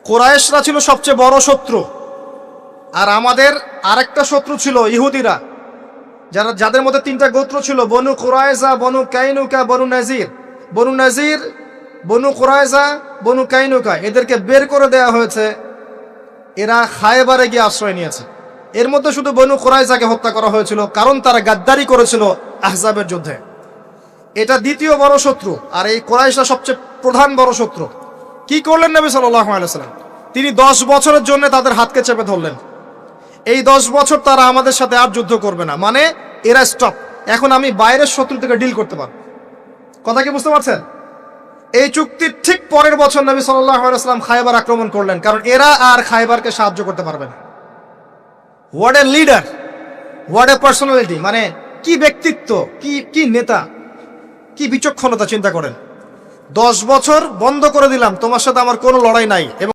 কুরাইশরা ছিল সবচেয়ে বড় শত্রু, আর আমাদের আরেকটা শত্রু ছিল ইহুদিরা, যাদের মধ্যে তিনটা গোত্র ছিল, বনু কুরাইজা, বনু কাইনুকা, বনু নাজির। বনু নাজির, বনু কুরাইজা, বনু কাইনুকা, এদেরকে বের করে দেওয়া হয়েছে। এরা খায়বারে গিয়ে আশ্রয় নিয়েছে। এর মধ্যে শুধু বনু কুরাইজাকে হত্যা করা হয়েছিল, কারণ তারা গাদ্দারি করেছিল আহজাবের যুদ্ধে। এটা দ্বিতীয় বড় শত্রু, আর এই কুরাইশরা সবচেয়ে প্রধান বড় শত্রু। কি করলেন নবী সাল্লাল্লাহু আলাইহি ওয়াসাল্লাম? তিনি 10 বছরের জন্য তাদের হাতকে চেপে ধরলেন। এই 10 বছর তারা আমাদের সাথে আর যুদ্ধ করবে না, মানে এরা স্টপ। এখন আমি বাইরের শত্রু থেকে ডিল করতে পারব। কথা কি বুঝতে পারছেন? এই চুক্তির ঠিক পরের বছর নবী সাল্লাল্লাহু আলাইহি ওয়াসাল্লাম খায়বার আক্রমণ করলেন, কারণ এরা আর খায়বারকে সাহায্য করতে পারবে না। What a leader, what a personality, মানে কি ব্যক্তিত্ব, কি নেতা, কি বিচক্ষণতা, চিন্তা করেন। 10 বছর বন্ধ করে দিলাম, তোমার সাথে আমার কোনো লড়াই নাই। এবং